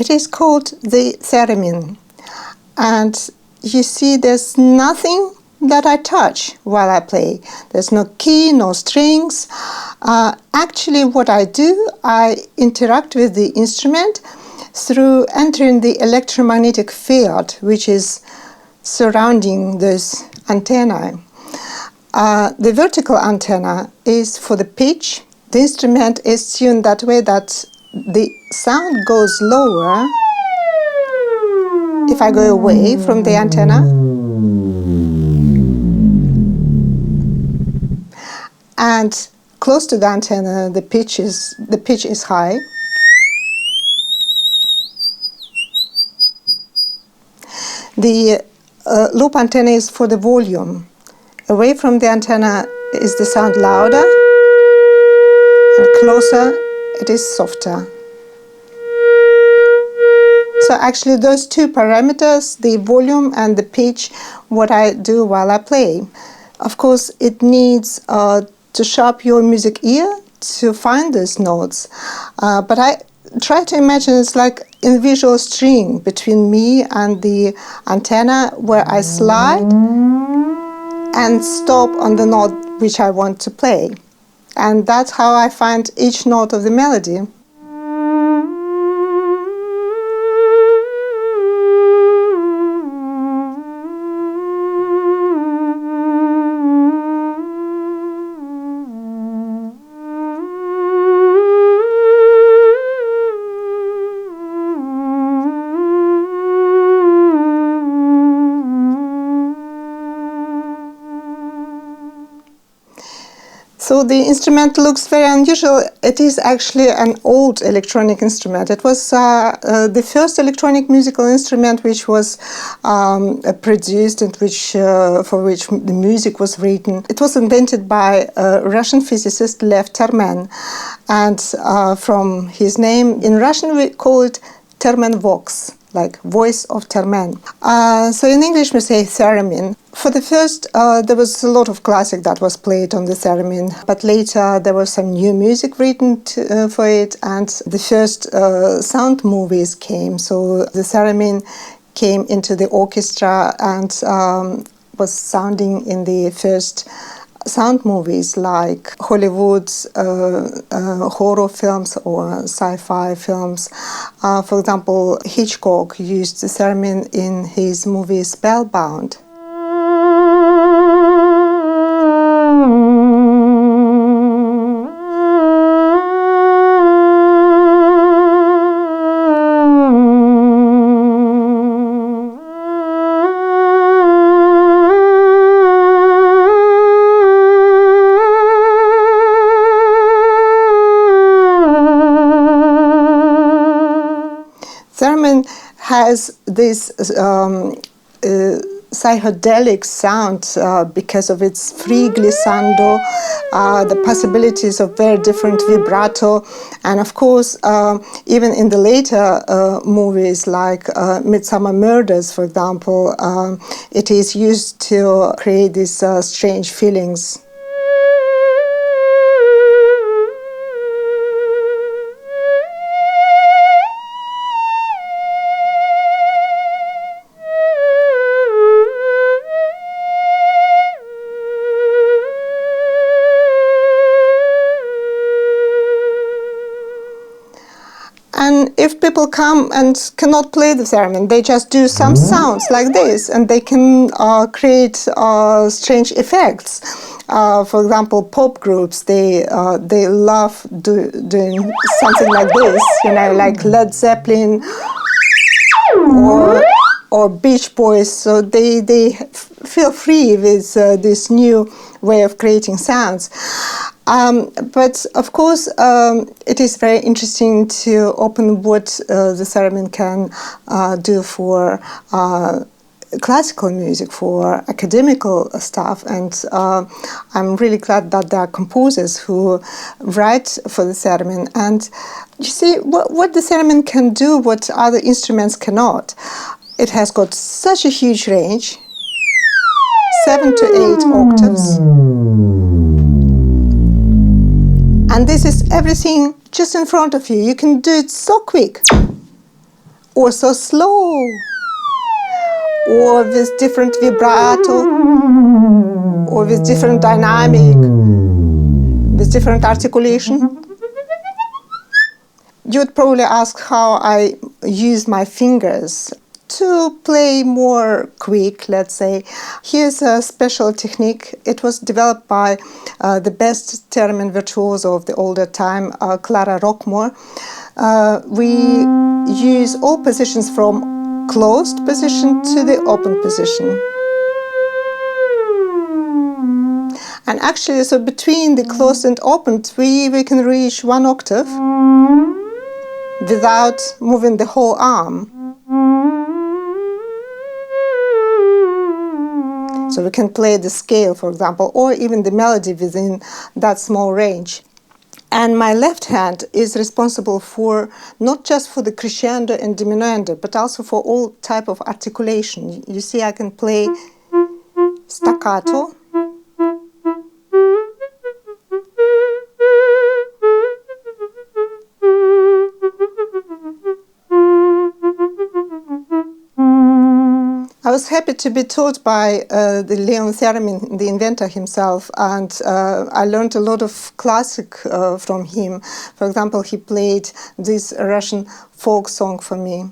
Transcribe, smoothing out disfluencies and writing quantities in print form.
It is called the Theremin. And you see, there's nothing that I touch while I play. There's no key, no strings. Actually, what I do, I interact with the instrument through entering the electromagnetic field, which is surrounding this antenna. The vertical antenna is for the pitch. The instrument is tuned that way that the sound goes lower if I go away from the antenna. And close to the antenna, the pitch is high. The loop antenna is for the volume. Away from the antenna is the sound louder, and closer it is softer. So actually those two parameters, the volume and the pitch, what I do while I play. Of course, it needs to sharpen your music ear to find those notes. But I try to imagine it's like invisible string between me and the antenna where I slide and stop on the note which I want to play. And that's how I find each note of the melody. So the instrument looks very unusual. It is actually an old electronic instrument. It was the first electronic musical instrument which was produced and for which the music was written. It was invented by a Russian physicist, Lev Theremin, and from his name in Russian we call it Theremin Vox, like voice of Theremin. So in English we say theremin. For the first, there was a lot of classic that was played on the theremin, but later there was some new music written for it, and the first sound movies came. So the theremin came into the orchestra and was sounding in the first sound movies like Hollywood's horror films or sci-fi films. For example, Hitchcock used the theremin in his movie Spellbound. Theremin has this psychedelic sound because of its free glissando, the possibilities of very different vibrato, and of course, even in the later movies like Midsummer Murders, for example, it is used to create these strange feelings. And if people come and cannot play the theremin, they just do some sounds like this, and they can create strange effects. For example, pop groups, they love doing something like this, you know, like Led Zeppelin or Beach Boys. So they feel free with this new way of creating sounds. But of course, it is very interesting to open what the theremin can do for classical music, for academical stuff. And I'm really glad that there are composers who write for the theremin. And you see, what the theremin can do, what other instruments cannot. It has got such a huge range, 7 to 8 octaves. And this is everything just in front of you. You can do it so quick. or so slow, or with different vibrato, or with different dynamic, with different articulation. You would probably ask how I use my fingers to play more quick, let's say. Here's a special technique. It was developed by the best theremin virtuoso of the older time, Clara Rockmore. We use all positions from closed position to the open position. And actually, so between the closed and opened, we can reach one octave without moving the whole arm. So we can play the scale, for example, or even the melody within that small range. And my left hand is responsible for not just for the crescendo and diminuendo, but also for all type of articulation. You see, I can play staccato, I was happy to be taught by the Leon Theremin, the inventor himself, and I learned a lot of classic from him. For example, he played this Russian folk song for me.